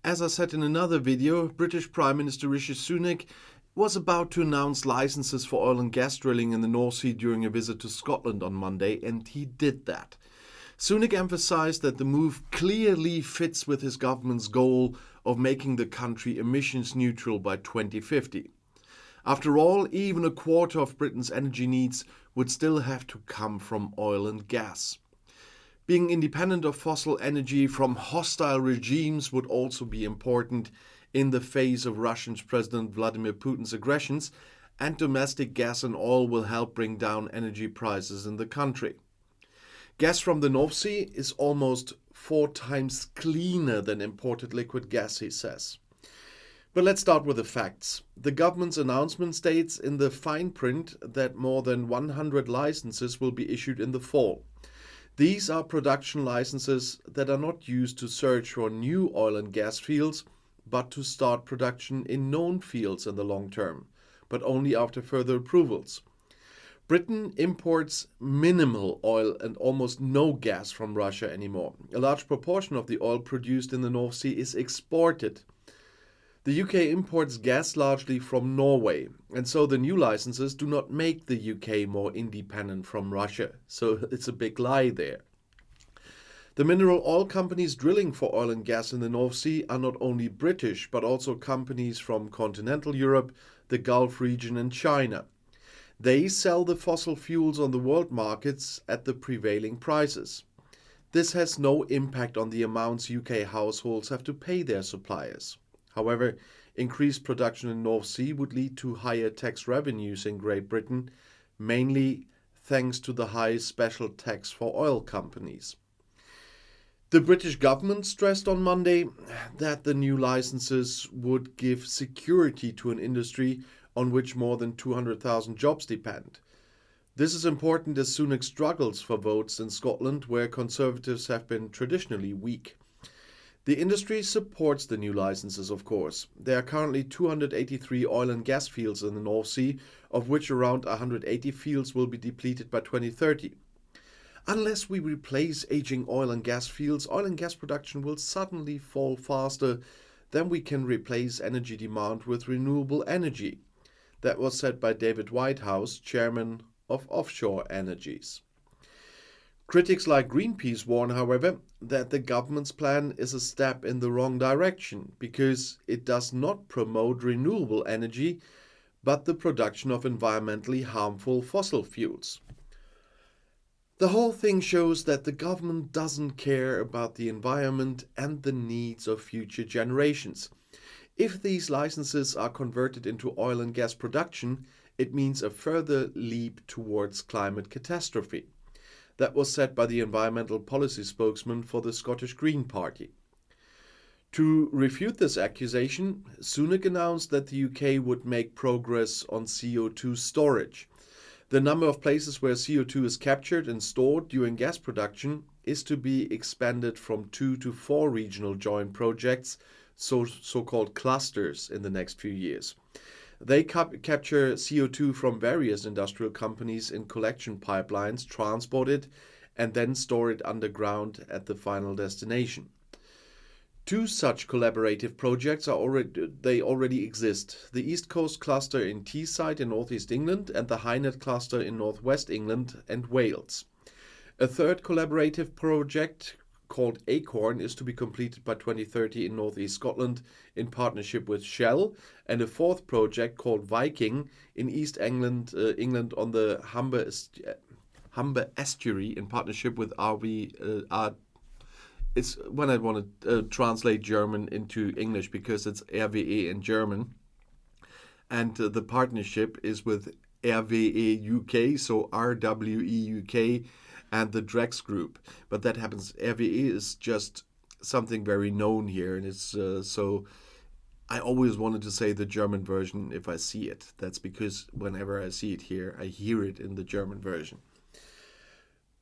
As I said in another video, British Prime Minister Rishi Sunak was about to announce licenses for oil and gas drilling in the North Sea during a visit to Scotland on Monday, and he did that. Sunak emphasized that the move clearly fits with his government's goal of making the country emissions neutral by 2050. After all, even a quarter of Britain's energy needs would still have to come from oil and gas. Being independent of fossil energy from hostile regimes would also be important in the face of Russian President Vladimir Putin's aggressions, and domestic gas and oil will help bring down energy prices in the country. Gas from the North Sea is almost 4 times cleaner than imported liquid gas, he says. But let's start with the facts. The government's announcement states in the fine print that more than 100 licenses will be issued in the fall. These are production licenses that are not used to search for new oil and gas fields, but to start production in known fields in the long term, but only after further approvals. Britain imports minimal oil and almost no gas from Russia anymore. A large proportion of the oil produced in the North Sea is exported. The UK imports gas largely from Norway, and so the new licenses do not make the UK more independent from Russia. So it's a big lie there. The mineral oil companies drilling for oil and gas in the North Sea are not only British, but also companies from continental Europe, the Gulf region and China. They sell the fossil fuels on the world markets at the prevailing prices. This has no impact on the amounts UK households have to pay their suppliers. However, increased production in North Sea would lead to higher tax revenues in Great Britain, mainly thanks to the high special tax for oil companies. The British government stressed on Monday that the new licenses would give security to an industry on which more than 200,000 jobs depend. This is important as Sunak struggles for votes in Scotland, where Conservatives have been traditionally weak. The industry supports the new licenses, of course. There are currently 283 oil and gas fields in the North Sea, of which around 180 fields will be depleted by 2030. Unless we replace aging oil and gas fields, oil and gas production will suddenly fall faster than we can replace energy demand with renewable energy. That was said by David Whitehouse, chairman of Offshore Energies. Critics like Greenpeace warn, however, that the government's plan is a step in the wrong direction because it does not promote renewable energy, but the production of environmentally harmful fossil fuels. The whole thing shows that the government doesn't care about the environment and the needs of future generations. If these licenses are converted into oil and gas production, it means a further leap towards climate catastrophe. That was said by the environmental policy spokesman for the Scottish Green Party. To refute this accusation, Sunak announced that the UK would make progress on CO2 storage. The number of places where CO2 is captured and stored during gas production is to be expanded from 2 to 4 regional joint projects, so-called clusters, in the next few years. They capture CO2 from various industrial companies in collection pipelines, transport it, and then store it underground at the final destination. 2 such collaborative projects already exist. The East Coast Cluster in Teesside in northeast England and the Hainet Cluster in northwest England and Wales. A third collaborative project called Acorn is to be completed by 2030 in northeast Scotland in partnership with Shell, and a fourth project called Viking in East England, on the Humber Estuary in partnership with RV. It's when I want to translate German into English because it's RWE in German, and the partnership is with RWE UK, so RWE UK. And the Drex Group, but that happens. RWE is just something very known here, and it's so. I always wanted to say the German version if I see it. That's because whenever I see it here, I hear it in the German version.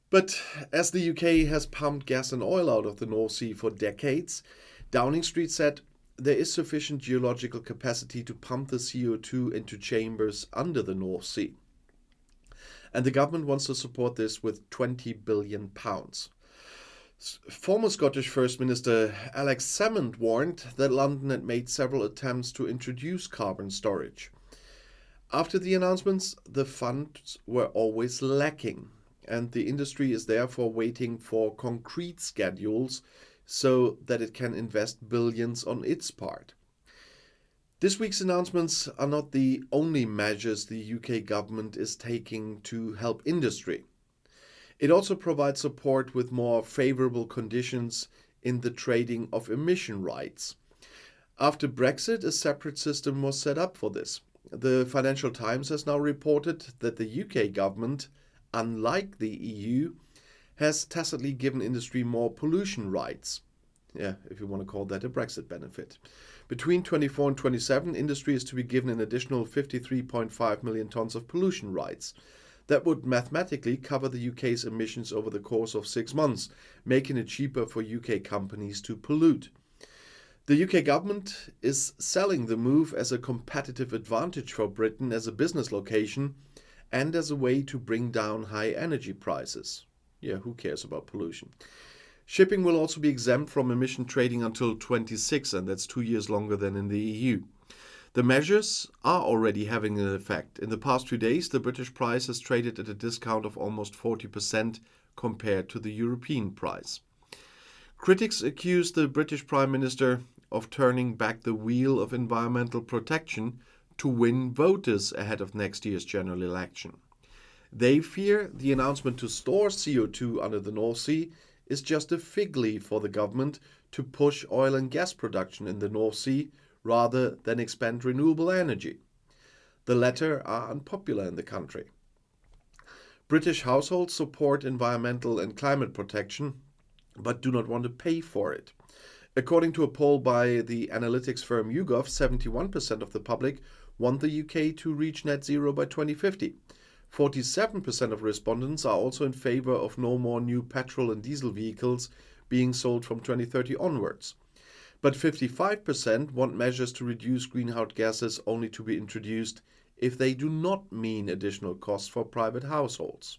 But as the UK has pumped gas and oil out of the North Sea for decades, Downing Street said there is sufficient geological capacity to pump the CO2 into chambers under the North Sea. And the government wants to support this with £20 billion. Former Scottish First Minister Alex Salmond warned that London had made several attempts to introduce carbon storage. After the announcements, the funds were always lacking, and the industry is therefore waiting for concrete schedules so that it can invest billions on its part. This week's announcements are not the only measures the UK government is taking to help industry. It also provides support with more favourable conditions in the trading of emission rights. After Brexit, a separate system was set up for this. The Financial Times has now reported that the UK government, unlike the EU, has tacitly given industry more pollution rights. Yeah, if you want to call that a Brexit benefit. Between 24 and 27, industry is to be given an additional 53.5 million tonnes of pollution rights. That would mathematically cover the UK's emissions over the course of 6 months, making it cheaper for UK companies to pollute. The UK government is selling the move as a competitive advantage for Britain as a business location and as a way to bring down high energy prices. Yeah, who cares about pollution? Shipping will also be exempt from emission trading until 26, and that's 2 years longer than in the EU. The measures are already having an effect. In the past 2 days, the British price has traded at a discount of almost 40% compared to the European price. Critics accuse the British Prime Minister of turning back the wheel of environmental protection to win voters ahead of next year's general election. They fear the announcement to store CO2 under the North Sea is just a fig leaf for the government to push oil and gas production in the North Sea rather than expand renewable energy. The latter are unpopular in the country. British households support environmental and climate protection, but do not want to pay for it. According to a poll by the analytics firm YouGov, 71% of the public want the UK to reach net zero by 2050. 47% of respondents are also in favor of no more new petrol and diesel vehicles being sold from 2030 onwards. But 55% want measures to reduce greenhouse gases only to be introduced if they do not mean additional costs for private households.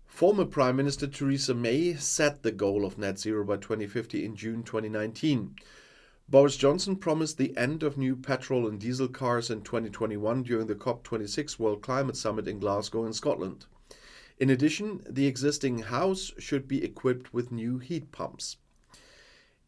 Former Prime Minister Theresa May set the goal of net zero by 2050 in June 2019. Boris Johnson promised the end of new petrol and diesel cars in 2021 during the COP26 World Climate Summit in Glasgow in Scotland. In addition, the existing house should be equipped with new heat pumps.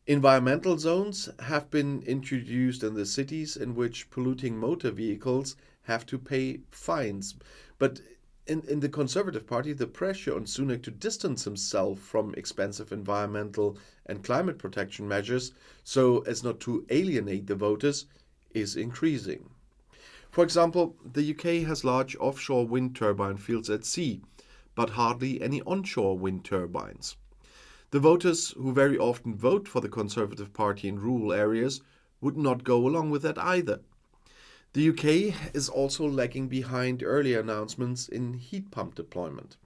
Environmental zones have been introduced in the cities in which polluting motor vehicles have to pay fines. But in the Conservative Party, the pressure on Sunak to distance himself from expensive environmental and climate protection measures so as not to alienate the voters is increasing. For example, the UK has large offshore wind turbine fields at sea, but hardly any onshore wind turbines. The voters who very often vote for the Conservative Party in rural areas would not go along with that either. The UK is also lagging behind earlier announcements in heat pump deployment.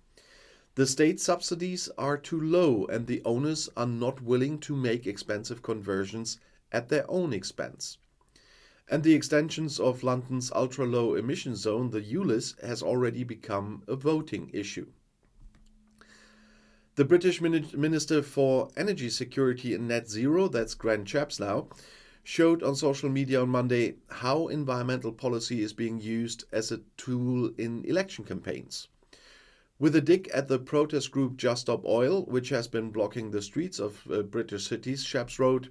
The state subsidies are too low and the owners are not willing to make expensive conversions at their own expense. And the extensions of London's ultra-low emission zone, the ULIZ, has already become a voting issue. The British Minister for Energy Security and Net Zero, that's Grant Shapps now, showed on social media on Monday how environmental policy is being used as a tool in election campaigns. With a dig at the protest group Just Stop Oil, which has been blocking the streets of British cities, Shapps wrote,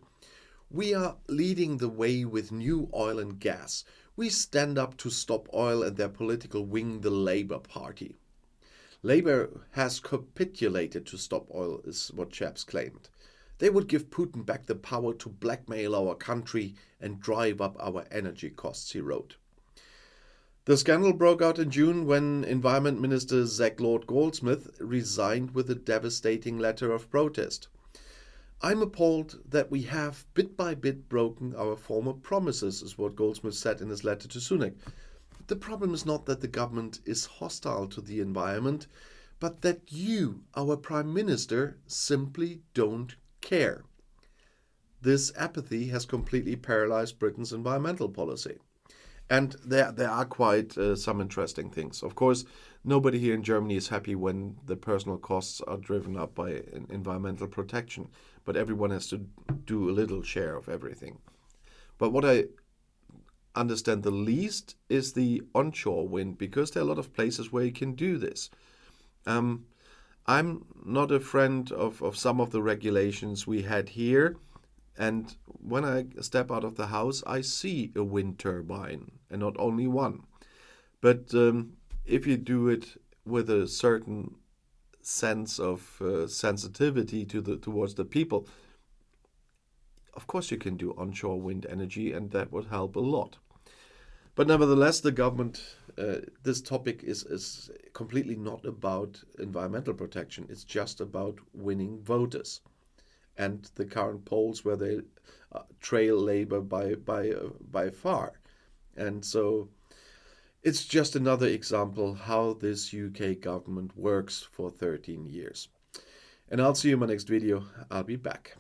"We are leading the way with new oil and gas. We stand up to Stop Oil and their political wing, the Labour Party." Labour has capitulated to Stop Oil, is what Shapps claimed. They would give Putin back the power to blackmail our country and drive up our energy costs, he wrote. The scandal broke out in June when Environment Minister Zach Lord-Goldsmith resigned with a devastating letter of protest. "I'm appalled that we have bit by bit broken our former promises," is what Goldsmith said in his letter to Sunak. The problem is not that the government is hostile to the environment, but that you, our Prime Minister, simply don't care. This apathy has completely paralyzed Britain's environmental policy. And there are quite some interesting things. Of course, nobody here in Germany is happy when the personal costs are driven up by environmental protection, but everyone has to do a little share of everything. But what I understand the least is the onshore wind, because there are a lot of places where you can do this. I'm not a friend of some of the regulations we had here. And when I step out of the house, I see a wind turbine, and not only one. But if you do it with a certain sense of sensitivity towards the people, of course you can do onshore wind energy, and that would help a lot. But nevertheless, the government, this topic is completely not about environmental protection. It's just about winning voters. And the current polls where they trail Labour by far. And so it's just another example how this UK government works for 13 years. And I'll see you in my next video. I'll be back.